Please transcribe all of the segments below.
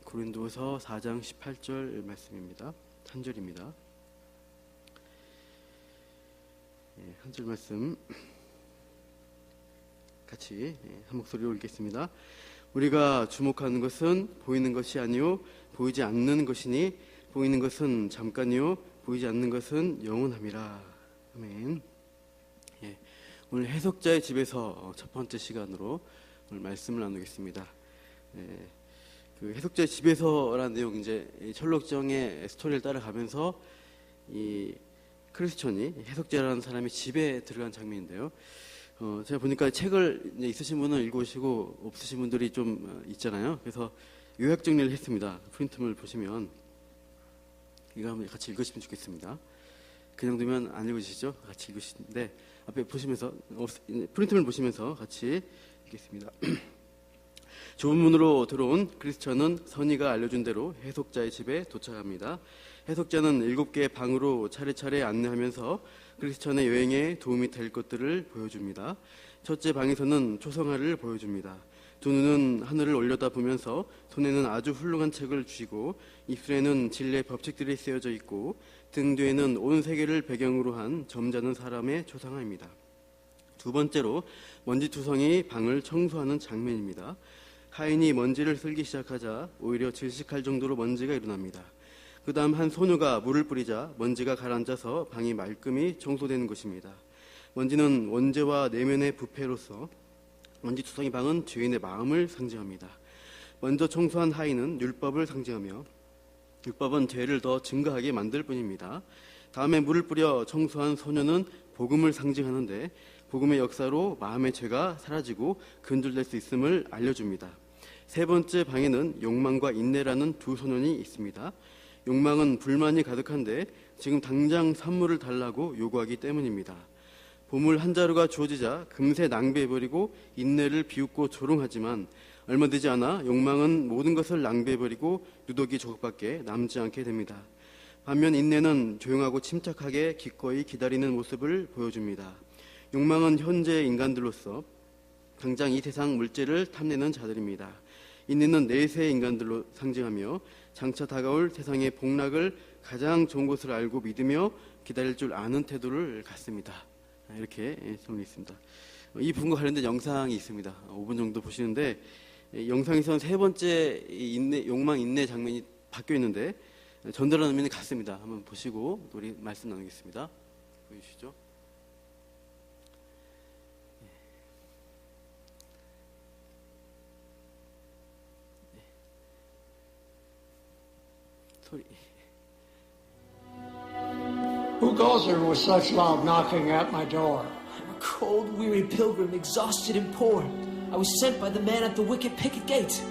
고린도서 4장 18절 말씀입니다. 한 절입니다. 한 절 말씀 같이 한 목소리로 읽겠습니다. 우리가 주목하는 것은 보이는 것이 아니요 보이지 않는 것이니 보이는 것은 잠깐이요 보이지 않는 것은 영원함이라. 아멘. 오늘 해석자의 집에서 첫 번째 시간으로 오늘 말씀을 나누겠습니다. 그 해석자의 집에서라는 내용, 이제 철록정의 스토리를 따라가면서 이 크리스천이 해석자라는 사람이 집에 들어간 장면인데요. 제가 보니까 책을 이제 있으신 분은 읽으시고 없으신 분들이 좀 있잖아요. 그래서 요약 정리를 했습니다. 프린트물 보시면 이거 한번 같이 읽으시면 좋겠습니다. 그냥 두면 안 읽으시죠? 같이 읽으시는데 앞에 보시면서 프린트물 보시면서 같이 읽겠습니다. 좁은 문으로 들어온 크리스천은 선의가 알려준 대로 해석자의 집에 도착합니다. 해석자는 7개의 방으로 차례차례 안내하면서 크리스천의 여행에 도움이 될 것들을 보여줍니다. 첫째 방에서는 초성화를 보여줍니다. 두 눈은 하늘을 올려다보면서 손에는 아주 훌륭한 책을 쥐고 입술에는 진리의 법칙들이 쓰여져 있고 등 뒤에는 온 세계를 배경으로 한 점잖은 사람의 초상화입니다. 두 번째로 먼지투성이 방을 청소하는 장면입니다. 하인이 먼지를 쓸기 시작하자 오히려 질식할 정도로 먼지가 일어납니다. 그 다음 한 소녀가 물을 뿌리자 먼지가 가라앉아서 방이 말끔히 청소되는 것입니다. 먼지는 원죄와 내면의 부패로서 먼지투성이 방은 죄인의 마음을 상징합니다. 먼저 청소한 하인은 율법을 상징하며 율법은 죄를 더 증가하게 만들 뿐입니다. 다음에 물을 뿌려 청소한 소녀는 복음을 상징하는데 복음의 역사로 마음의 죄가 사라지고 근절될 수 있음을 알려줍니다. 세 번째 방에는 욕망과 인내라는 두 소년이 있습니다. 욕망은 불만이 가득한데 지금 당장 선물을 달라고 요구하기 때문입니다. 보물 한 자루가 주어지자 금세 낭비해버리고 인내를 비웃고 조롱하지만 얼마 되지 않아 욕망은 모든 것을 낭비해버리고 누더기 조각밖에 남지 않게 됩니다. 반면 인내는 조용하고 침착하게 기꺼이 기다리는 모습을 보여줍니다. 욕망은 현재의 인간들로서 당장 이 세상 물질을 탐내는 자들입니다. 인내는 내세의 인간들로 상징하며 장차 다가올 세상의 복락을 가장 좋은 것을 알고 믿으며 기다릴 줄 아는 태도를 갖습니다. 이렇게 정리했습니다. 이 부분과 관련된 영상이 있습니다. 5분 정도 보시는데 영상에서는 세 번째 욕망 인내 장면이 바뀌어 있는데 전달하는 의미는 같습니다. 한번 보시고 우리 말씀 나누겠습니다. 보여주시죠. 소리. Who goes there with such loud knocking at my door? I'm a cold, weary pilgrim, exhausted and poor. I was sent by the man at the wicket picket gate.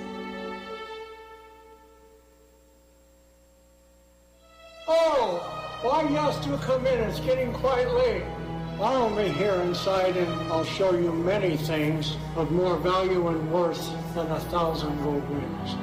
Oh, why yes, do come in. It's getting quite late. Follow me here inside and I'll show you many things of more value and worth than 1,000 gold rings.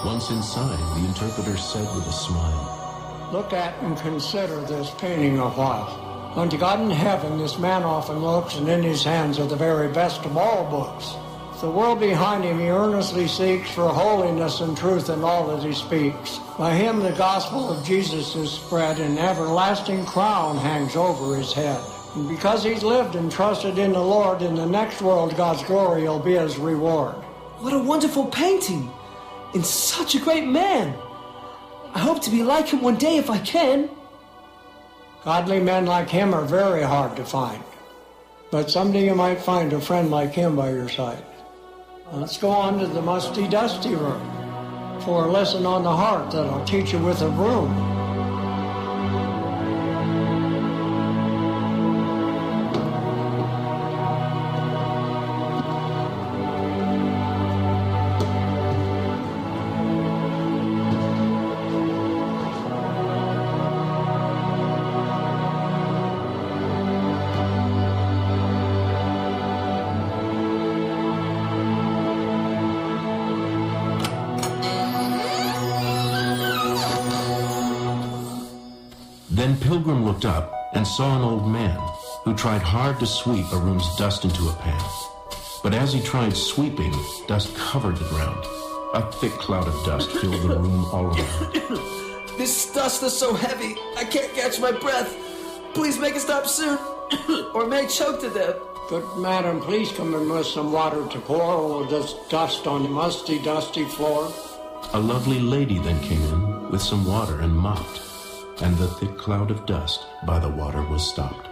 Once inside, the interpreter said with a smile, Look at and consider this painting a while. Unto God in heaven this man often looks, and in his hands are the very best of all books. The world behind him he earnestly seeks for holiness and truth in all that he speaks. By him the gospel of Jesus is spread, and an everlasting crown hangs over his head. And because he's lived and trusted in the Lord, in the next world God's glory will be his reward. What a wonderful painting! In such a great man! I hope to be like him one day if I can. Godly men like him are very hard to find. But someday you might find a friend like him by your side. Let's go on to the musty, dusty room for a lesson on the heart that'll teach you with a broom. pilgrim looked up and saw an old man who tried hard to sweep a room's dust into a pan. But as he tried sweeping, dust covered the ground. A thick cloud of dust filled the room all around. This dust is so heavy, I can't catch my breath. Please make it stop soon, or I may choke to death. Good madam, please come in with some water to pour over this dust on the musty, dusty floor. A lovely lady then came in with some water and mopped, and the thick cloud of dust by the water was stopped.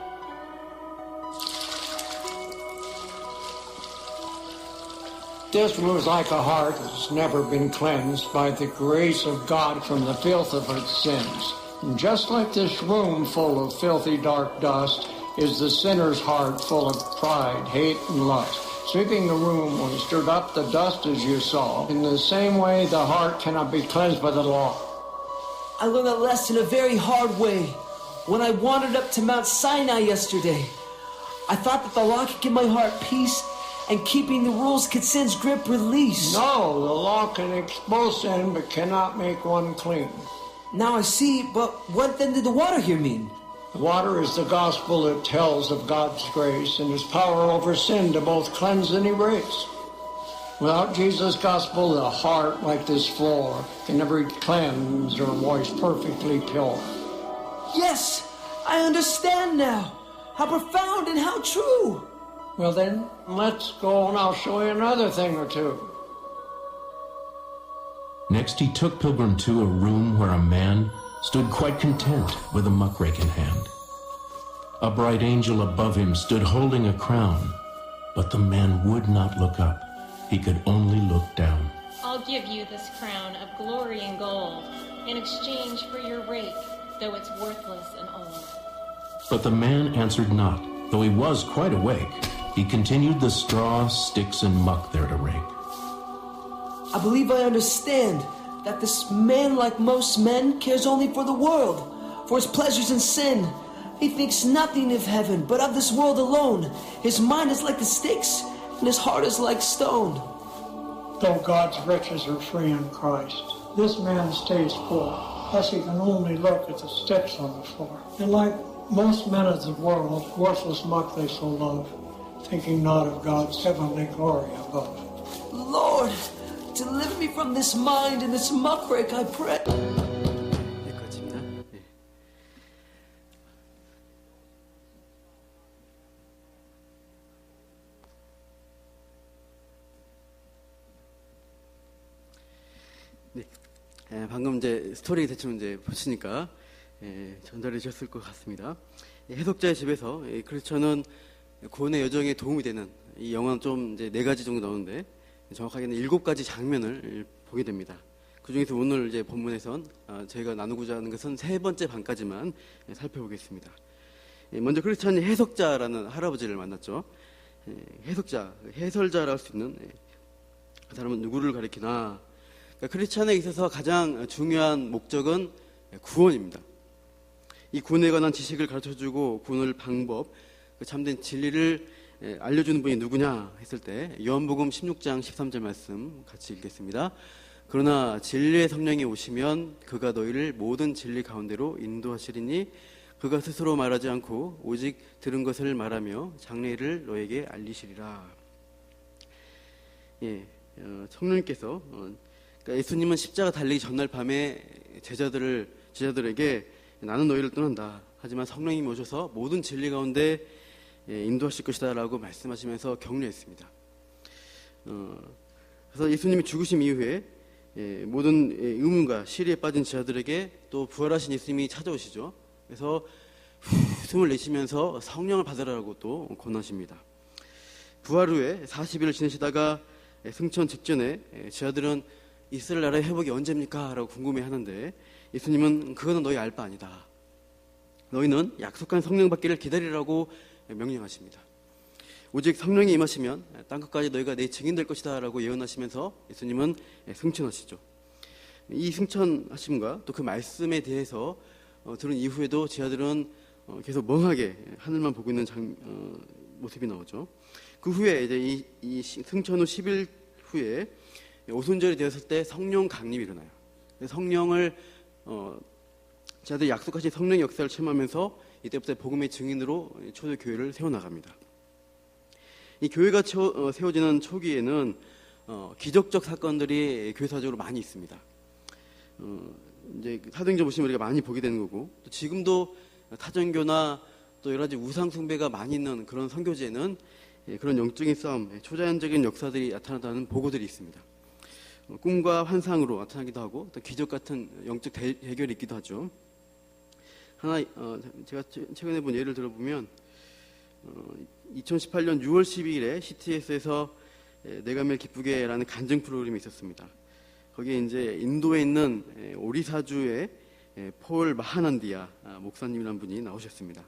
This was like a heart that's never been cleansed by the grace of God from the filth of its sins. And just like this room full of filthy, dark dust is the sinner's heart full of pride, hate, and lust. Sweeping the room when stirred up the dust as you saw. In the same way, the heart cannot be cleansed by the law. I learned that lesson a very hard way when I wandered up to Mount Sinai yesterday. I thought that the law could give my heart peace, and keeping the rules could sin's grip release. No, the law can expose sin but cannot make one clean. Now I see, but what then did the water here mean? The water is the gospel that tells of God's grace and his power over sin to both cleanse and erase. Without Jesus' gospel, the heart, like this floor, can never be cleansed or washed perfectly pure. Yes, I understand now. How profound and how true. Well then, let's go and I'll show you another thing or two. Next he took Pilgrim to a room where a man stood quite content with a muckrake in hand. A bright angel above him stood holding a crown, but the man would not look up. He could only look down. I'll give you this crown of glory and gold in exchange for your rake, though it's worthless and old. But the man answered not, though he was quite awake. He continued the straw, sticks, and muck there to rake. I believe I understand that this man, like most men, cares only for the world, for his pleasures and sin. He thinks nothing of heaven, but of this world alone. His mind is like the sticks, and his heart is like stone. Though God's riches are free in Christ, this man stays poor, thus he can only look at the sticks on the floor. And like most men of the world, worthless muck they so love, thinking not of God's heavenly glory above. Lord, deliver me from this mind and this muckrake, I pray. 여기까지입니다. 네. 네. 방금 이제 스토리 대충 이제 보시니까 전달해 주셨을 것 같습니다. 해석자의 집에서 크리스천은 구원의 여정에 도움이 되는 이 영화는 좀 이제 4가지 정도 나오는데 정확하게는 7가지 장면을 보게 됩니다. 그 중에서 오늘 이제 본문에선 저희가 나누고자 하는 것은 3번째 반까지만 살펴보겠습니다. 먼저 크리스천이 해석자라는 할아버지를 만났죠. 해석자, 해설자라 할 수 있는 그 사람은 누구를 가리키나? 그러니까 크리스천에 있어서 가장 중요한 목적은 구원입니다. 이 구원에 관한 지식을 가르쳐주고 구원의 방법, 참된 진리를 알려주는 분이 누구냐 했을 때 요한복음 16장 13절 말씀 같이 읽겠습니다. 그러나 진리의 성령이 오시면 그가 너희를 모든 진리 가운데로 인도하시리니 그가 스스로 말하지 않고 오직 들은 것을 말하며 장래일을 너에게 알리시리라. 성령님께서 그러니까 예수님은 십자가 달리기 전날 밤에 제자들에게 나는 너희를 떠난다. 하지만 성령님이 오셔서 모든 진리 가운데 인도하실 것이다 라고 말씀하시면서 격려했습니다. 그래서 예수님이 죽으심 이후에 모든 의문과 시리에 빠진 제자들에게 또 부활하신 예수님이 찾아오시죠. 그래서 숨을 내쉬면서 성령을 받으라고 또 권하십니다. 부활 후에 40일을 지내시다가 승천 직전에 제자들은 이스라엘 나라의 회복이 언제입니까? 라고 궁금해하는데 예수님은 그거는 너희 알 바 아니다. 너희는 약속한 성령 받기를 기다리라고 명령하십니다. 오직 성령이 임하시면 땅끝까지 너희가 내 증인 될 것이다 라고 예언하시면서 예수님은 승천하시죠. 이 승천하심과 또 그 말씀에 대해서 들은 이후에도 제자들은 계속 멍하게 하늘만 보고 있는 모습이 나오죠. 그 후에 이제 이 승천 후 10일 후에 오순절이 되었을 때 성령 강림이 일어나요. 성령을 자들 약속하신 성령의 역사를 체험하면서 이때부터 복음의 증인으로 초대교회를 세워나갑니다. 이 교회가 세워지는 초기에는 기적적 사건들이 교회사적으로 많이 있습니다. 이제 사도행전 보시면 우리가 많이 보게 되는 거고, 또 지금도 타전교나 또 여러 가지 우상 숭배가 많이 있는 그런 선교지에는 그런 영적인 싸움, 초자연적인 역사들이 나타난다는 보고들이 있습니다. 꿈과 환상으로 나타나기도 하고 또 기적 같은 영적 대결이 있기도 하죠. 하나 제가 최근에 본 예를 들어보면 2018년 6월 12일에 CTS에서 내가 매일 기쁘게라는 간증 프로그램이 있었습니다. 거기에 이제 인도에 있는 오리사주의 폴 마하난디아 목사님이라는 분이 나오셨습니다.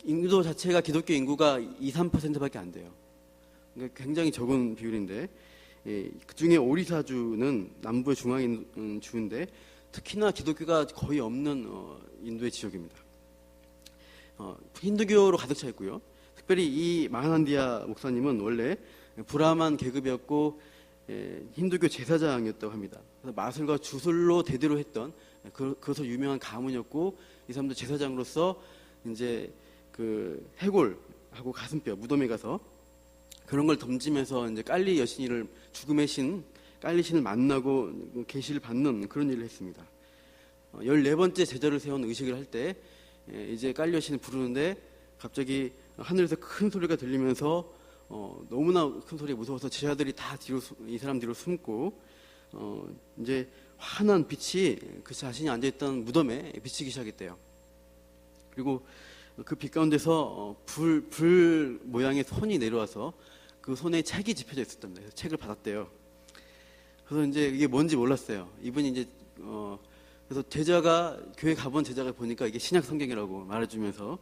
인도 자체가 기독교 인구가 2~3%밖에 안 돼요. 그러니까 굉장히 적은 비율인데, 그 중에 오리사주는 남부의 중앙 주인데 특히나 기독교가 거의 없는 인도의 지역입니다. 힌두교로 가득 차 있고요. 특별히 이 마하난디아 목사님은 원래 브라만 계급이었고 힌두교 제사장이었다고 합니다. 그래서 마술과 주술로 대대로 했던 그것으로 유명한 가문이었고, 이 사람도 제사장으로서 이제 그 해골하고 가슴뼈 무덤에 가서 그런 걸 던지면서 이제 깔리 여신을 죽음의 신 깔리 신을 만나고 계시를 받는 그런 일을 했습니다. 14번째 제자를 세운 의식을 할 때 이제 깔리 여신을 부르는데 갑자기 하늘에서 큰 소리가 들리면서 너무나 큰 소리에 무서워서 제자들이 다 이 사람 뒤로 숨고 이제 환한 빛이 그 자신이 앉아있던 무덤에 비치기 시작했대요. 그리고 그 빛 가운데서 불 모양의 손이 내려와서 그 손에 책이 집혀져 있었답니다. 그래서 책을 받았대요. 그래서 이제 이게 뭔지 몰랐어요. 이분이 이제 그래서 교회 가본 제자가 보니까 이게 신약 성경이라고 말해주면서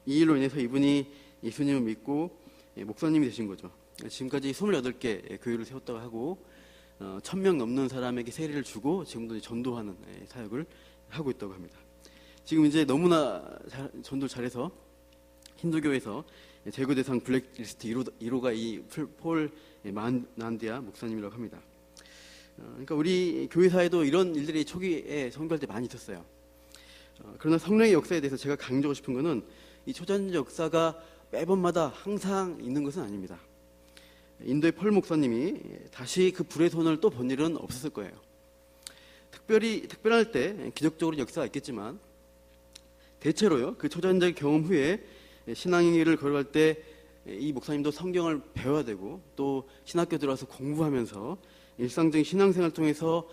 이 일로 인해서 이분이 예수님을 믿고 목사님이 되신 거죠. 지금까지 28개 교회를 세웠다고 하고 1000명 넘는 사람에게 세례를 주고 지금도 전도하는 사역을 하고 있다고 합니다. 지금 이제 너무나 전도를 잘해서 힌두교에서 제거 대상 블랙리스트 1호가 이 폴 마하난디아 목사님이라고 합니다. 그러니까 우리 교회사에도 이런 일들이 초기에 선교할 때 많이 있었어요. 그러나 성령의 역사에 대해서 제가 강조하고 싶은 것은 이 초자연적 역사가 매번마다 항상 있는 것은 아닙니다. 인도의 펄 목사님이 다시 그 불의 손을 또 본 일은 없었을 거예요. 특별할 때 기적적으로 역사가 있겠지만 대체로요, 그 초자연적 경험 후에 신앙의 길을 걸어갈 때 이 목사님도 성경을 배워야 되고 또 신학교 들어와서 공부하면서 일상적인 신앙생활을 통해서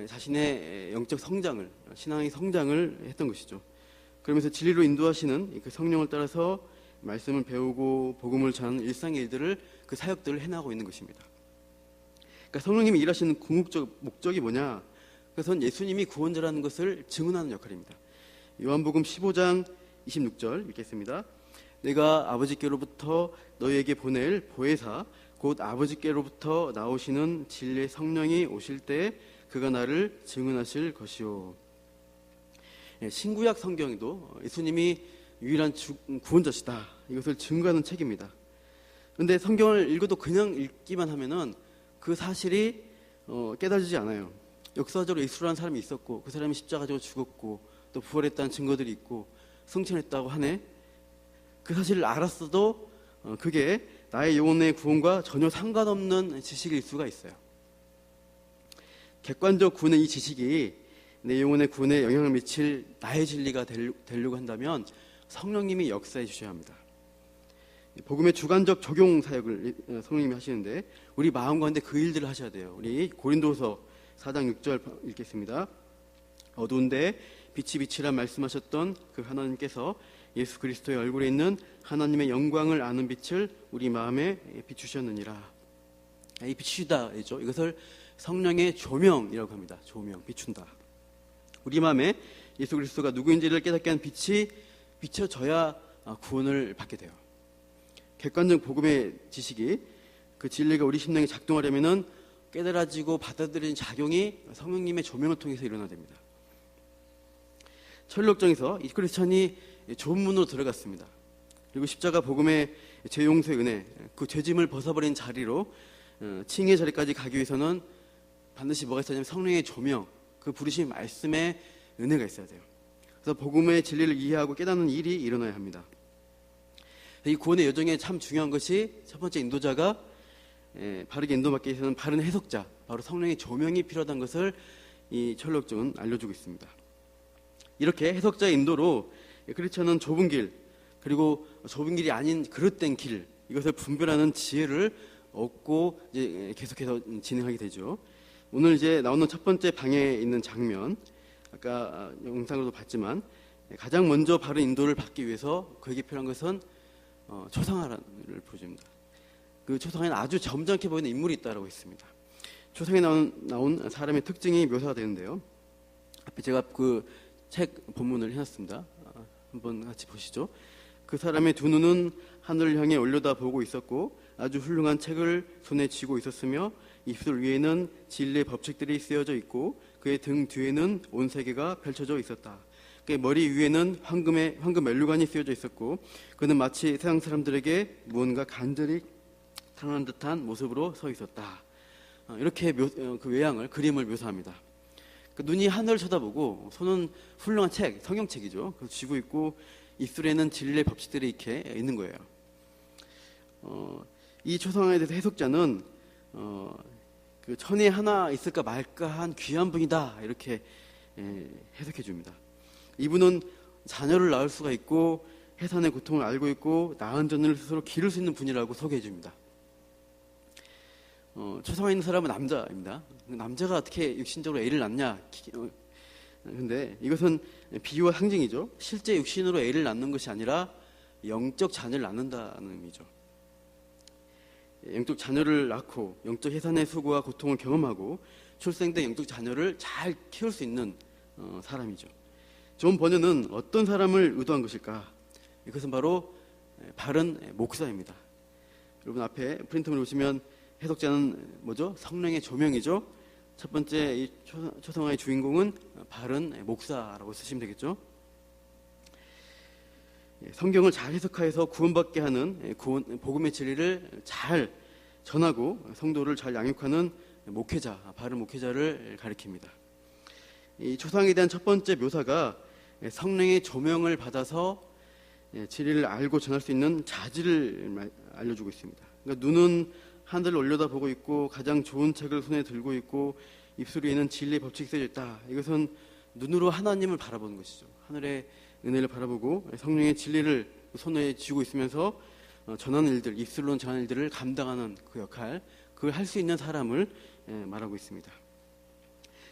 자신의 영적 성장을, 신앙의 성장을 했던 것이죠. 그러면서 진리로 인도하시는 그 성령을 따라서 말씀을 배우고 복음을 전하는 일상의 일들을, 그 사역들을 해나가고 있는 것입니다. 그러니까 성령님이 일하시는 궁극적 목적이 뭐냐? 그것은 예수님이 구원자라는 것을 증언하는 역할입니다. 요한복음 15장 26절 읽겠습니다. 내가 아버지께로부터 너희에게 보낼 보혜사 곧 아버지께로부터 나오시는 진리의 성령이 오실 때 그가 나를 증언하실 것이요. 신구약 성경에도 예수님이 유일한 구원자시다, 이것을 증거하는 책입니다. 그런데 성경을 읽어도 그냥 읽기만 하면은 그 사실이 깨달아지지 않아요. 역사적으로 예수라는 사람이 있었고 그 사람이 십자가 지고 죽었고 또 부활했다는 증거들이 있고 승천했다고 하네. 그 사실을 알았어도 그게 나의 영혼의 구원과 전혀 상관없는 지식일 수가 있어요. 객관적 구원의 이 지식이 내 영혼의 구원에 영향을 미칠 나의 진리가 되려고 한다면 성령님이 역사해 주셔야 합니다. 복음의 주관적 적용 사역을 성령님이 하시는데 우리 마음 가운데 그 일들을 하셔야 돼요. 우리 고린도서 4장 6절 읽겠습니다. 어두운데 빛이 빛이라 말씀하셨던 그 하나님께서 예수 그리스도의 얼굴에 있는 하나님의 영광을 아는 빛을 우리 마음에 비추셨느니라. 이 비추다죠. 이것을 성령의 조명이라고 합니다. 조명, 비춘다. 우리 마음에 예수 그리스도가 누구인지를 깨닫게 한 빛이 비춰져야 구원을 받게 돼요. 객관적 복음의 지식이, 그 진리가 우리 심령에 작동하려면은 깨달아지고 받아들이는 작용이 성령님의 조명을 통해서 일어나야 됩니다. 철록정에서 이 크리스찬이 좋은 문으로 들어갔습니다. 그리고 십자가 복음의 죄 용서의 은혜, 그 죄짐을 벗어버린 자리로 칭의 자리까지 가기 위해서는 반드시 뭐가 있어야 하냐면 성령의 조명, 그 부르신 말씀의 은혜가 있어야 돼요. 그래서 복음의 진리를 이해하고 깨닫는 일이 일어나야 합니다. 이 구원의 여정에 참 중요한 것이 첫 번째 인도자가 바르게 인도받기 위해서는 바른 해석자, 바로 성령의 조명이 필요하다는 것을 이 철학적은 알려주고 있습니다. 이렇게 해석자의 인도로 크리스천은 좁은 길, 그리고 좁은 길이 아닌 그릇된 길, 이것을 분별하는 지혜를 얻고 이제 계속해서 진행하게 되죠. 오늘 이제 나오는 첫 번째 방에 있는 장면, 아까 영상으로도 봤지만 가장 먼저 바른 인도를 받기 위해서 그에게 필요한 것은 초상화를 보여줍니다. 그 초상화에는 아주 점잖게 보이는 인물이 있다고 했습니다. 초상에 나온 사람의 특징이 묘사가 되는데요. 앞에 제가 그 책 본문을 해놨습니다. 한번 같이 보시죠. 그 사람의 두 눈은 하늘을 향해 올려다 보고 있었고 아주 훌륭한 책을 손에 쥐고 있었으며 입술 위에는 진리의 법칙들이 쓰여져 있고 그의 등 뒤에는 온 세계가 펼쳐져 있었다. 그의 머리 위에는 황금 멜류관이 쓰여져 있었고 그는 마치 세상 사람들에게 무언가 간절히 상한 듯한 모습으로 서 있었다. 이렇게 그 외양을, 그림을 묘사합니다. 그 눈이 하늘을 쳐다보고 손은 훌륭한 책, 성경책이죠. 그걸 쥐고 있고 입술에는 진리의 법칙들이 이렇게 있는 거예요. 이 초상화에 대해서 해석자는 그 천에 하나 있을까 말까 한 귀한 분이다, 이렇게 해석해 줍니다. 이분은 자녀를 낳을 수가 있고 해산의 고통을 알고 있고 낳은 자녀를 스스로 기를 수 있는 분이라고 소개해 줍니다. 초상화에 있는 사람은 남자입니다. 남자가 어떻게 육신적으로 애를 낳냐? 근데 이것은 비유와 상징이죠. 실제 육신으로 애를 낳는 것이 아니라 영적 자녀를 낳는다는 의미죠. 영적 자녀를 낳고 영적 해산의 수고와 고통을 경험하고 출생된 영적 자녀를 잘 키울 수 있는 사람이죠. 존 버녀는 어떤 사람을 의도한 것일까? 이것은 바로 바른 목사입니다. 여러분 앞에 프린트를 보시면 해석자는 뭐죠? 성령의 조명이죠. 첫 번째 이 초상화의 주인공은 바른 목사라고 쓰시면 되겠죠. 성경을 잘 해석하여서 구원받게 하는 복음의 진리를 잘 전하고 성도를 잘 양육하는 목회자, 바른 목회자를 가리킵니다. 이 초상에 대한 첫 번째 묘사가 성령의 조명을 받아서 진리를 알고 전할 수 있는 자질을 알려주고 있습니다. 그러니까 눈은 하늘을 올려다 보고 있고 가장 좋은 책을 손에 들고 있고 입술 위에는 진리의 법칙이 쓰여져 있다. 이것은 눈으로 하나님을 바라보는 것이죠. 하늘의 은혜를 바라보고 성령의 진리를 손에 쥐고 있으면서 전하는 일들, 입술로는 전하는 일들을 감당하는 그 역할, 그걸 할 수 있는 사람을 말하고 있습니다.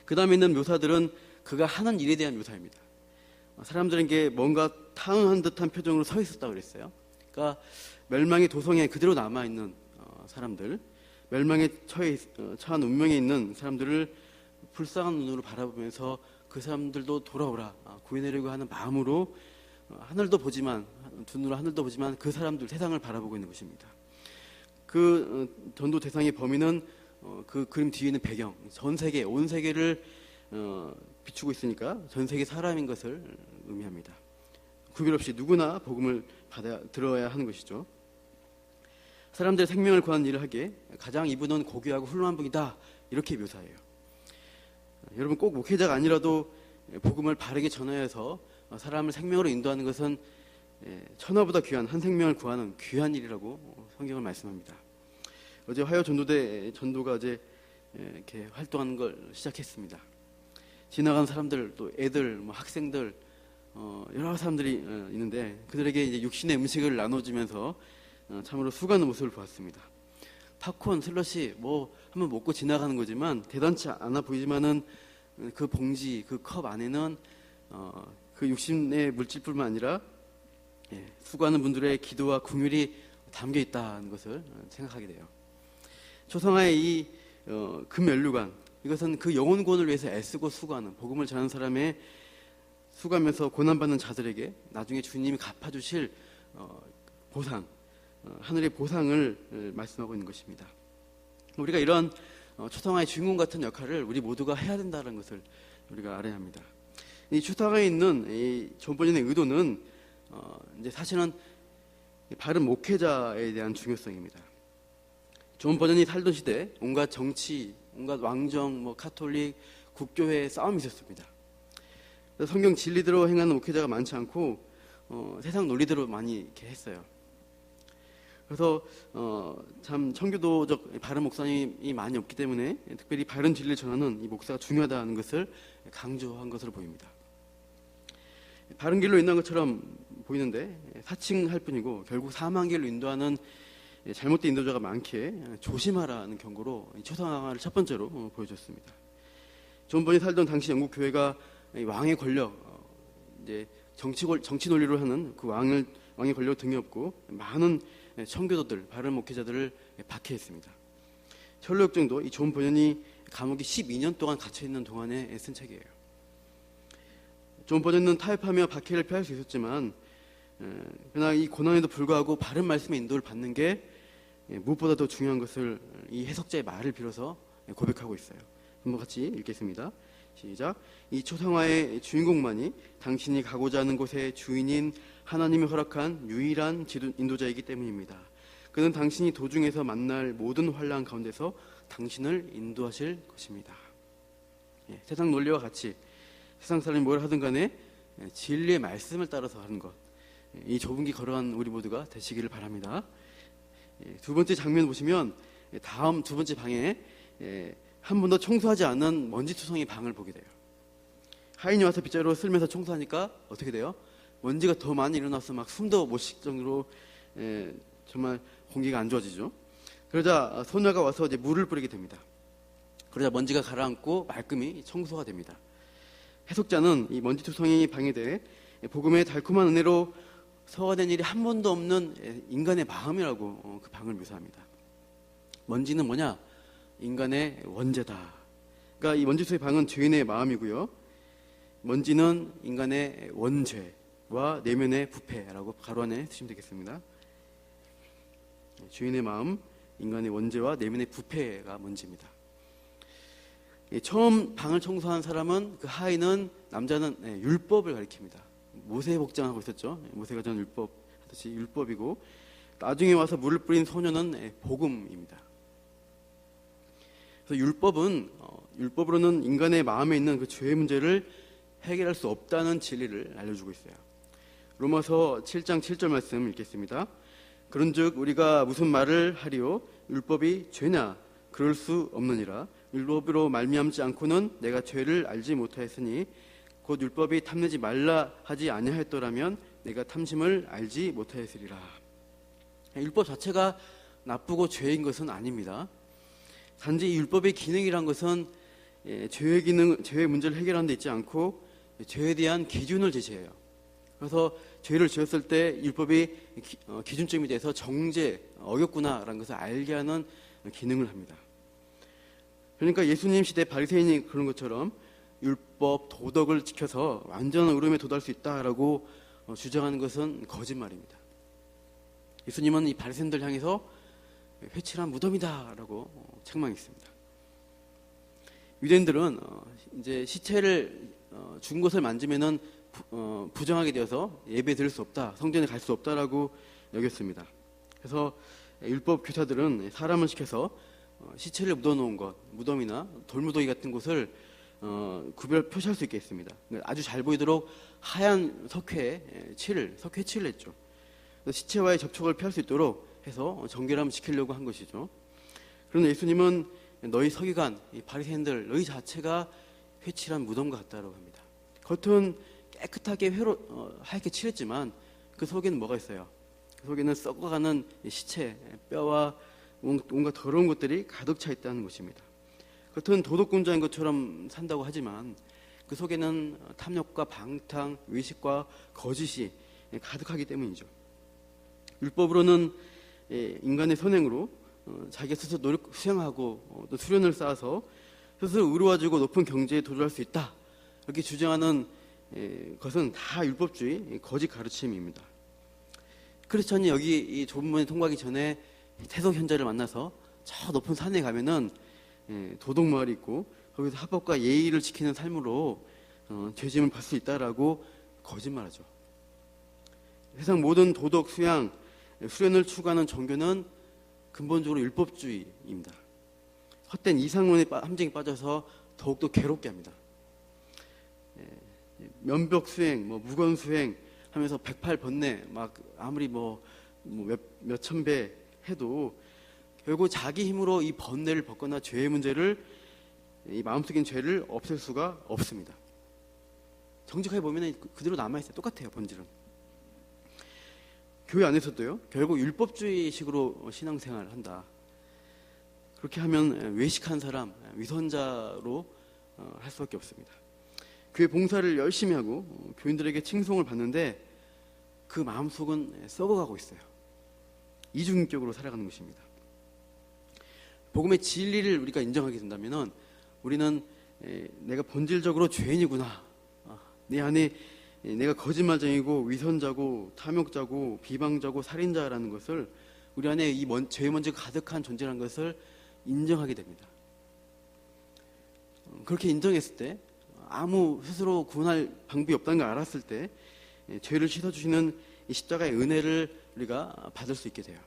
그 다음에 있는 묘사들은 그가 하는 일에 대한 묘사입니다. 사람들에게 뭔가 탕한 듯한 표정으로 서 있었다고 그랬어요. 그러니까 멸망의 도성에 그대로 남아있는 사람들, 멸망에 처한 운명에 있는 사람들을 불쌍한 눈으로 바라보면서 그 사람들도 돌아오라, 구해내려고 하는 마음으로 하늘도 보지만, 두 눈으로 하늘도 보지만 그 사람들, 세상을 바라보고 있는 것입니다. 그 전도 대상의 범위는 그 그림 뒤에 있는 배경, 전 세계, 온 세계를 비추고 있으니까 전 세계 사람인 것을 의미합니다. 구별 없이 누구나 복음을 들어야 하는 것이죠. 사람들의 생명을 구하는 일을 하기에 가장 이분은 고귀하고 훌륭한 분이다, 이렇게 묘사해요. 여러분 꼭 목회자가 아니라도 복음을 바르게 전하여서 사람을 생명으로 인도하는 것은 천하보다 귀한 한 생명을 구하는 귀한 일이라고 성경을 말씀합니다. 어제 화요 전도대 전도가 어제 이렇게 활동하는 걸 시작했습니다. 지나간 사람들, 또 애들, 학생들, 여러 사람들이 있는데 그들에게 이제 육신의 음식을 나눠주면서 참으로 수고하는 모습을 보았습니다. 팝콘, 슬러시 뭐 한번 먹고 지나가는 거지만 대단치 않아 보이지만은 그 봉지, 그 컵 안에는 그 육신의 물질뿐만 아니라 수고하는 분들의 기도와 긍휼이 담겨 있다는 것을 생각하게 돼요. 초상화의 이 금연류관, 이것은 그 영혼 구원을 위해서 애쓰고 수고하는, 복음을 전하는 사람의 수고하면서 고난받는 자들에게 나중에 주님이 갚아주실 보상, 하늘의 보상을 말씀하고 있는 것입니다. 우리가 이런 초상화의 주인공 같은 역할을 우리 모두가 해야 된다는 것을 우리가 알아야 합니다. 이 초상화에 있는 이 존 버전의 의도는 이제 사실은 바른 목회자에 대한 중요성입니다. 존 버전이 살던 시대 온갖 정치, 온갖 왕정, 카톨릭, 국교회의 싸움이 있었습니다. 성경 진리대로 행하는 목회자가 많지 않고 세상 논리대로 많이 이렇게 했어요. 그래서 참 청교도적 바른 목사님이 많이 없기 때문에 특별히 바른 진리를 전하는 이 목사가 중요하다는 것을 강조한 것으로 보입니다. 바른 길로 인도한 것처럼 보이는데 사칭할 뿐이고 결국 사망 길로 인도하는 잘못된 인도자가 많기에 조심하라는 경고로 초상화를 첫 번째로 보여줬습니다. 존 번이 살던 당시 영국 교회가 왕의 권력, 이제 정치 논리로 하는 그 왕의 권력 등이 없고 많은 청교도들, 바른 목회자들을 박해했습니다. 셜록 역정도 이 존 버년이 감옥에 12년 동안 갇혀 있는 동안에 쓴 책이에요. 존 버년은 타협하며 박해를 피할 수 있었지만 그러나 이 고난에도 불구하고 바른 말씀의 인도를 받는 게 무엇보다 더 중요한 것을 이 해석자의 말을 빌어서 고백하고 있어요. 한번 같이 읽겠습니다. 시작. 이 초상화의 주인공만이 당신이 가고자 하는 곳의 주인인 하나님이 허락한 유일한 인도자이기 때문입니다. 그는 당신이 도중에서 만날 모든 환난 가운데서 당신을 인도하실 것입니다. 세상 논리와 같이 세상 사람이 뭘 하든 간에 진리의 말씀을 따라서 하는 것, 이 좁은 길 걸어간 우리 모두가 되시기를 바랍니다. 두 번째 장면 보시면 다음 두 번째 방에 한 번도 청소하지 않은 먼지투성이 방을 보게 돼요. 하인이 와서 빗자루로 쓸면서 청소하니까 어떻게 돼요? 먼지가 더 많이 일어나서 막 숨도 못 쉴 정도로 정말 공기가 안 좋아지죠. 그러자 소녀가 와서 이제 물을 뿌리게 됩니다. 그러자 먼지가 가라앉고 말끔히 청소가 됩니다. 해석자는 이 먼지투성이 방에 대해 복음의 달콤한 은혜로 서가된 일이 한 번도 없는 인간의 마음이라고 그 방을 묘사합니다. 먼지는 뭐냐? 인간의 원죄다. 그러니까 이 먼지투성이 방은 죄인의 마음이고요. 먼지는 인간의 원죄와 내면의 부패라고 가로 안에 쓰시면 되겠습니다. 죄인의 마음, 인간의 원죄와 내면의 부패가 먼지입니다. 처음 방을 청소한 사람은 그 하인은 남자는 율법을 가리킵니다. 모세 복장하고 있었죠. 모세가 전 율법 하듯이 율법이고 나중에 와서 물을 뿌린 소녀는 복음입니다. 그래서 율법으로는 인간의 마음에 있는 그 죄의 문제를 해결할 수 없다는 진리를 알려주고 있어요. 로마서 7장 7절 말씀 읽겠습니다. 그런즉 우리가 무슨 말을 하리요? 율법이 죄냐? 그럴 수 없느니라. 율법으로 말미암지 않고는 내가 죄를 알지 못하였으니 곧 율법이 탐내지 말라 하지 아니하였더라면 내가 탐심을 알지 못하였으리라. 율법 자체가 나쁘고 죄인 것은 아닙니다. 단지 이 율법의 기능이란 것은 죄의 문제를 해결하는 데 있지 않고 죄에 대한 기준을 제시해요. 그래서 죄를 지었을 때 율법이 기준점이 돼서 정죄, 어겼구나라는 것을 알게 하는 기능을 합니다. 그러니까 예수님 시대 바리새인이 그런 것처럼 율법, 도덕을 지켜서 완전한 의로움에 도달할 수 있다라고 주장하는 것은 거짓말입니다. 예수님은 이 바리새인들 향해서 회칠한 무덤이다라고 책망했습니다. 유대인들은 이제 시체를 죽은 것을 만지면은 부정하게 되어서 예배 드릴 수 없다, 성전에 갈 수 없다라고 여겼습니다. 그래서 율법 교사들은 사람을 시켜서 시체를 묻어놓은 것, 무덤이나 돌무더기 같은 곳을 표시할 수 있게 했습니다. 아주 잘 보이도록 하얀 석회에 칠을 했죠. 시체와의 접촉을 피할 수 있도록 해서 정결함을 지키려고 한 것이죠. 그런데 예수님은 너희 서기관, 이 바리새인들, 너희 자체가 회칠한 무덤과 같다라고 합니다. 겉은 깨끗하게 하얗게 칠했지만 그 속에는 뭐가 있어요? 그 속에는 썩어가는 시체, 뼈와 온갖 더러운 것들이 가득 차 있다는 것입니다. 겉은 도덕군자인 것처럼 산다고 하지만 그 속에는 탐욕과 방탕, 외식과 거짓이 가득하기 때문이죠. 율법으로는 인간의 선행으로 자기가 스스로 수행하고 또 수련을 쌓아서 스스로 의로워지고 높은 경제에 도달할 수 있다, 이렇게 주장하는 것은 다 율법주의, 거짓 가르침입니다. 크리스천이 여기 이 좁은 문에 통과하기 전에 태석 현자를 만나서 저 높은 산에 가면은 도덕마을이 있고 거기서 합법과 예의를 지키는 삶으로 죄짐을 받을 수 있다라고 거짓말하죠. 세상 모든 도덕, 수련을 추구하는 종교는 근본적으로 율법주의입니다. 헛된 이상론의 함정에 빠져서 더욱더 괴롭게 합니다. 면벽 수행, 무건 수행 하면서 108번뇌 막 아무리 몇천 배 해도 결국 자기 힘으로 이 번뇌를 벗거나 죄의 문제를, 이 마음속인 죄를 없앨 수가 없습니다. 정직하게 보면 그대로 남아있어요. 똑같아요, 본질은. 교회 안에서도요, 결국 율법주의식으로 신앙생활을 한다. 그렇게 하면 외식한 사람, 위선자로 할 수밖에 없습니다. 교회 봉사를 열심히 하고 교인들에게 칭송을 받는데 그 마음속은 썩어가고 있어요. 이중인격으로 살아가는 것입니다. 복음의 진리를 우리가 인정하게 된다면 우리는 내가 본질적으로 죄인이구나, 내 안에 내가 거짓말쟁이고 위선자고 탐욕자고 비방자고 살인자라는 것을, 우리 안에 이 죄의 먼지가 가득한 존재라는 것을 인정하게 됩니다. 그렇게 인정했을 때, 아무 스스로 구원할 방법이 없다는 걸 알았을 때 죄를 씻어주시는 이 십자가의 은혜를 우리가 받을 수 있게 돼요.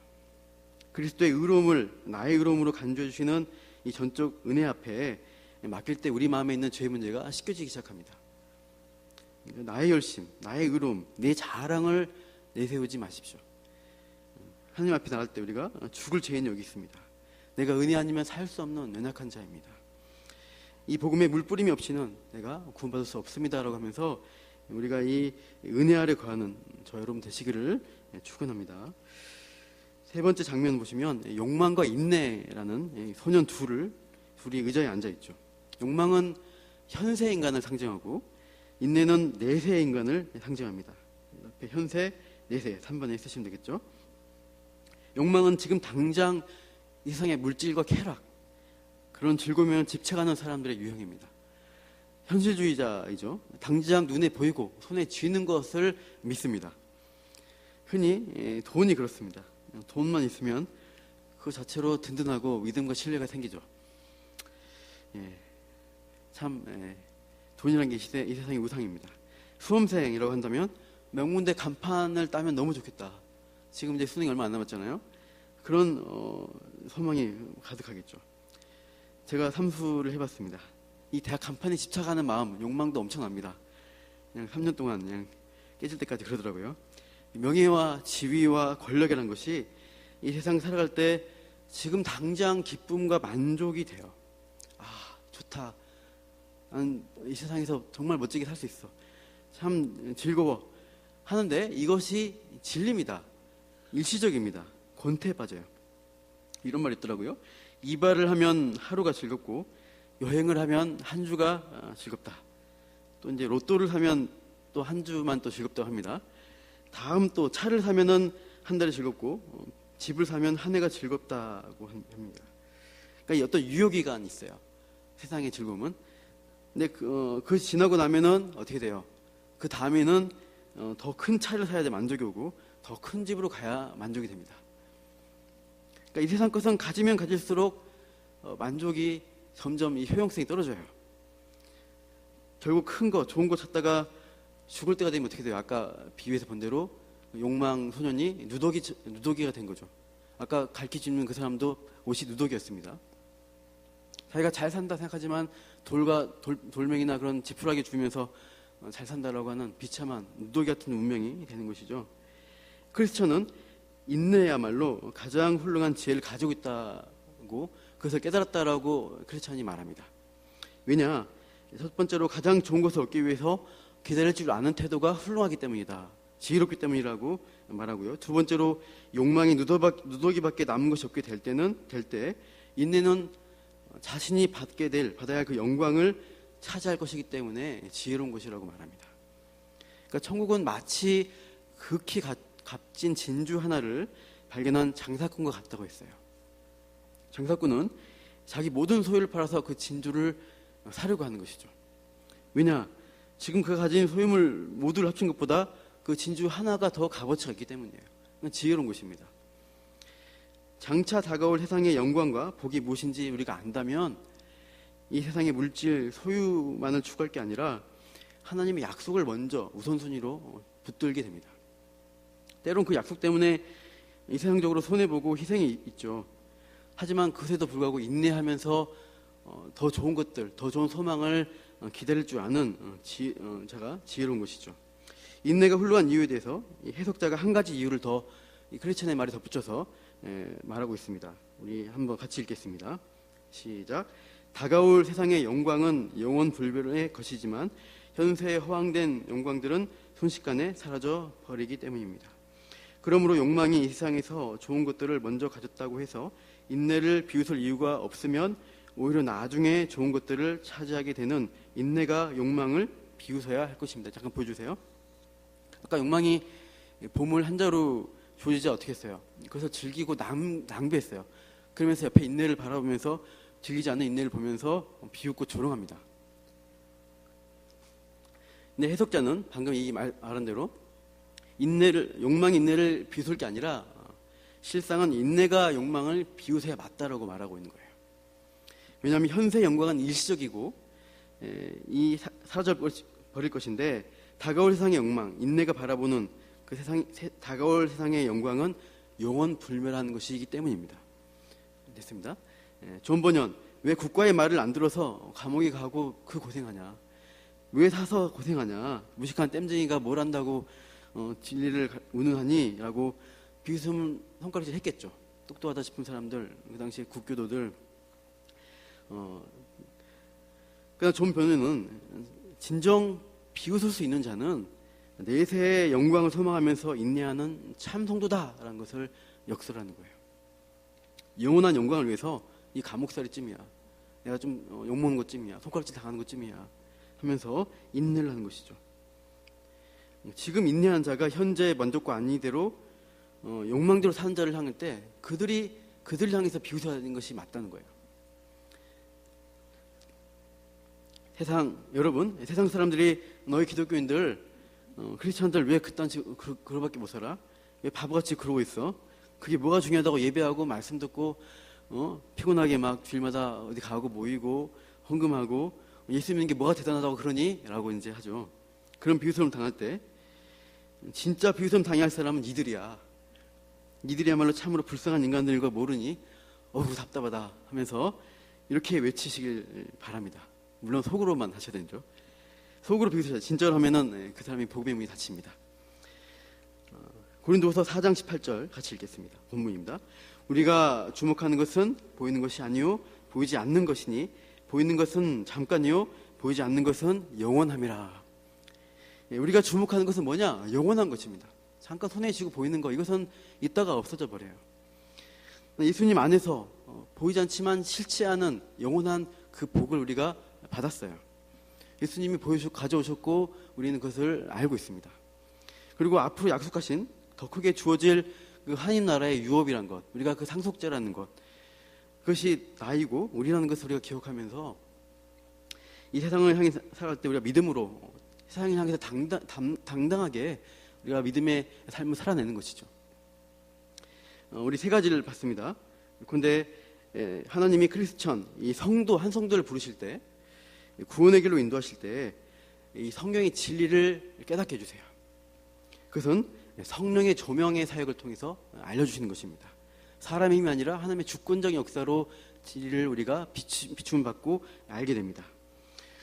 그리스도의 의로움을 나의 의로움으로 간주해 주시는 이 전적 은혜 앞에 맡길 때 우리 마음에 있는 죄의 문제가 씻겨지기 시작합니다. 나의 열심, 나의 의로움, 내 자랑을 내세우지 마십시오. 하나님 앞에 나갈 때 우리가 죽을 죄인이 여기 있습니다. 내가 은혜 아니면 살 수 없는 연약한 자입니다. 이 복음의 물뿌림이 없이는 내가 구원받을 수 없습니다라고 하면서 우리가 이 은혜 아래 거하는 저 여러분 되시기를 축원합니다. 세 번째 장면 보시면 욕망과 인내라는 소년 둘이 의자에 앉아 있죠. 욕망은 현세 인간을 상징하고 인내는 내세 인간을 상징합니다. 앞에 현세, 내세 3번에 쓰시면 되겠죠. 욕망은 지금 당장 이 세상의 물질과 쾌락, 그런 즐거움에 집착하는 사람들의 유형입니다. 현실주의자이죠. 당장 눈에 보이고 손에 쥐는 것을 믿습니다. 흔히 돈이 그렇습니다. 돈만 있으면 그 자체로 든든하고 믿음과 신뢰가 생기죠. 돈이라는 게 이 세상의 우상입니다. 수험생이라고 한다면 명문대 간판을 따면 너무 좋겠다. 지금 이제 수능이 얼마 안 남았잖아요. 그런 소망이 가득하겠죠. 제가 삼수를 해봤습니다. 이 대학 간판에 집착하는 마음, 욕망도 엄청납니다. 그냥 3년 동안 그냥 깨질 때까지 그러더라고요. 명예와 지위와 권력이라는 것이 이 세상 살아갈 때 지금 당장 기쁨과 만족이 돼요. 좋다. 나는 이 세상에서 정말 멋지게 살 수 있어. 참 즐거워. 하는데 이것이 진리입니다. 일시적입니다. 권태에 빠져요. 이런 말이 있더라고요. 이발을 하면 하루가 즐겁고 여행을 하면 한 주가 즐겁다. 또 이제 로또를 사면 또 한 주만 또 즐겁다고 합니다. 다음 또 차를 사면은 한 달이 즐겁고 집을 사면 한 해가 즐겁다고 합니다. 그러니까 어떤 유효기간이 있어요. 세상의 즐거움은. 근데 그 지나고 나면은 어떻게 돼요? 그 다음에는 더 큰 차를 사야 돼 만족이 오고 더 큰 집으로 가야 만족이 됩니다. 그러니까 이 세상 것은 가지면 가질수록 만족이 점점 이 효용성이 떨어져요. 결국 큰 거, 좋은 거 찾다가 죽을 때가 되면 어떻게 돼요? 아까 비유에서 본 대로 욕망 소년이 누더기가 된 거죠. 아까 갈퀴 짚는 그 사람도 옷이 누더기였습니다. 자기가 잘 산다 생각하지만 돌멩이나 그런 지푸라기 주면서 잘 산다라고 하는 비참한 누더기 같은 운명이 되는 것이죠. 크리스천은 인내야말로 가장 훌륭한 지혜를 가지고 있다고, 그것을 깨달았다라고 크리스천이 말합니다. 왜냐? 첫 번째로 가장 좋은 것을 얻기 위해서 기다릴 줄 아는 태도가 훌륭하기 때문이다. 지혜롭기 때문이라고 말하고요. 두 번째로 욕망이 누더기밖에 남은 것이 없게 될 때 인내는 자신이 받아야 할 그 영광을 차지할 것이기 때문에 지혜로운 것이라고 말합니다. 그러니까 천국은 마치 극히 값진 진주 하나를 발견한 장사꾼과 같다고 했어요. 장사꾼은 자기 모든 소유를 팔아서 그 진주를 사려고 하는 것이죠. 왜냐? 지금 그가 가진 소유물 모두를 합친 것보다 그 진주 하나가 더 값어치가 있기 때문이에요. 지혜로운 것입니다. 장차 다가올 세상의 영광과 복이 무엇인지 우리가 안다면 이 세상의 물질, 소유만을 추구할 게 아니라 하나님의 약속을 먼저 우선순위로 붙들게 됩니다. 때론 그 약속 때문에 이 세상적으로 손해보고 희생이 있죠. 하지만 그새도 불구하고 인내하면서 더 좋은 것들, 더 좋은 소망을 기다릴 줄 아는 자가 지혜로운 것이죠. 인내가 훌륭한 이유에 대해서 이 해석자가 한 가지 이유를 더 이 크리스천의 말에 덧붙여서 말하고 있습니다. 우리 한번 같이 읽겠습니다. 시작. 다가올 세상의 영광은 영원 불멸의 것이지만 현세에 허황된 영광들은 순식간에 사라져 버리기 때문입니다. 그러므로 욕망이 이 세상에서 좋은 것들을 먼저 가졌다고 해서 인내를 비웃을 이유가 없으면 오히려 나중에 좋은 것들을 차지하게 되는 인내가 욕망을 비웃어야 할 것입니다. 잠깐 보여주세요. 아까 욕망이 보물 한 자루 조지자 어떻게 했어요? 그래서 즐기고 낭비했어요. 그러면서 옆에 인내를 바라보면서 즐기지 않는 인내를 보면서 비웃고 조롱합니다. 근데 해석자는 방금 이 말한 대로 욕망이 인내를 비웃을 게 아니라 실상은 인내가 욕망을 비웃어야 맞다라고 말하고 있는 거예요. 왜냐하면 현세 영광은 일시적이고 사라져 버릴 것인데 다가올 세상의 영광, 인내가 바라보는 그 다가올 세상의 영광은 영원 불멸한 것이기 때문입니다. 됐습니다. 존 버년, 왜 국가의 말을 안 들어서 감옥에 가고 그 고생하냐? 왜 사서 고생하냐? 무식한 땜쟁이가 뭘 한다고 진리를 운운하니? 라고 비웃음 손가락질 했겠죠. 똑똑하다 싶은 사람들, 그 당시에 국교도들. 그러나 존 버년은 진정 비웃을 수 있는 자는 내세의 영광을 소망하면서 인내하는 참 성도다라는 것을 역설하는 거예요. 영원한 영광을 위해서 이 감옥살이쯤이야, 내가 좀 욕먹는 것쯤이야, 손가락질 당하는 것쯤이야 하면서 인내를 하는 것이죠. 지금 인내한 자가 현재의 만족과 안위대로 욕망대로 사는 자를 향할 때 그들을 향해서 비웃어야 하는 것이 맞다는 거예요. 여러분, 세상 사람들이 너희 기독교인들, 크리스천들 왜 그딴 식으로 그러밖에 못 살아? 왜 바보같이 그러고 있어? 그게 뭐가 중요하다고 예배하고 말씀 듣고 피곤하게 막 주일마다 어디 가고 모이고 헌금하고 예수 믿는 게 뭐가 대단하다고 그러니? 라고 이제 하죠. 그런 비웃음 당할 때 진짜 비웃음 당해야 할 사람은 니들이야. 니들이야말로 참으로 불쌍한 인간들인 거 모르니? 어우 답답하다 하면서 이렇게 외치시길 바랍니다. 물론 속으로만 하셔야 되죠. 속으로 비웃으셔야, 진짜로 하면은 그 사람이 복음의 문이 닫힙니다. 고린도후서 4장 18절 같이 읽겠습니다. 본문입니다. 우리가 주목하는 것은 보이는 것이 아니요 보이지 않는 것이니 보이는 것은 잠깐이요 보이지 않는 것은 영원함이라. 우리가 주목하는 것은 뭐냐? 영원한 것입니다. 잠깐 손에 쥐고 보이는 거, 이것은 있다가 없어져 버려요. 예수님 안에서 보이지 않지만 싫지 않은 영원한 그 복을 우리가 받았어요. 예수님이 가져오셨고 우리는 그것을 알고 있습니다. 그리고 앞으로 약속하신 더 크게 주어질 그 하나님 나라의 유업이란 것, 우리가 그 상속자라는 것, 그것이 나이고 우리라는 것을 우리가 기억하면서 이 세상을 향해 살아갈 때 우리가 믿음으로 세상을 향해서 당당하게 우리가 믿음의 삶을 살아내는 것이죠. 우리 세 가지를 봤습니다. 그런데 하나님이 크리스천, 이 성도, 한 성도를 부르실 때, 구원의 길로 인도하실 때 이 성경의 진리를 깨닫게 해주세요. 그것은 성령의 조명의 사역을 통해서 알려주시는 것입니다. 사람의 힘이 아니라 하나님의 주권적인 역사로 진리를 우리가 비춤을 받고 알게 됩니다.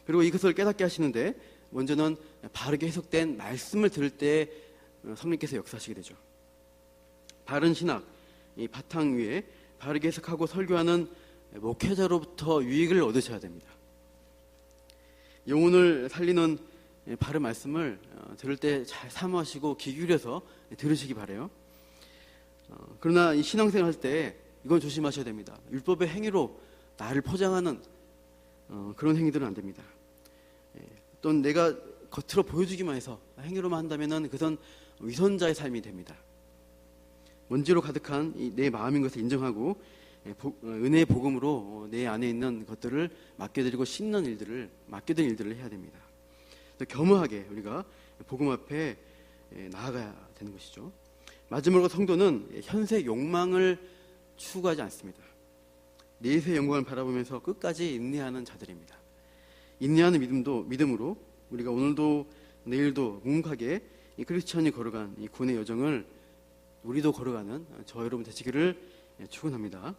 그리고 이것을 깨닫게 하시는데 먼저는 바르게 해석된 말씀을 들을 때 성령께서 역사하시게 되죠. 바른 신학, 이 바탕 위에 바르게 해석하고 설교하는 목회자로부터 유익을 얻으셔야 됩니다. 영혼을 살리는 바른 말씀을 들을 때 잘 사모하시고 귀 기울여서 들으시기 바라요. 그러나 이 신앙생활 할 때 이건 조심하셔야 됩니다. 율법의 행위로 나를 포장하는 그런 행위들은 안 됩니다. 또 내가 겉으로 보여주기만 해서 행위로만 한다면 그것은 위선자의 삶이 됩니다. 먼지로 가득한 내 마음인 것을 인정하고 은혜의 복음으로 내 안에 있는 것들을 맡겨드리고 씻는 일들을, 맡겨드린 일들을 해야 됩니다. 겸허하게 우리가 복음 앞에 나아가야 되는 것이죠. 마지막으로 성도는 현세 욕망을 추구하지 않습니다. 내세 영광을 바라보면서 끝까지 인내하는 자들입니다. 인내하는 믿음으로 우리가 오늘도 내일도 묵묵하게 이 크리스천이 걸어간 이 구원의 여정을 우리도 걸어가는 저 여러분 되시기를 축원합니다.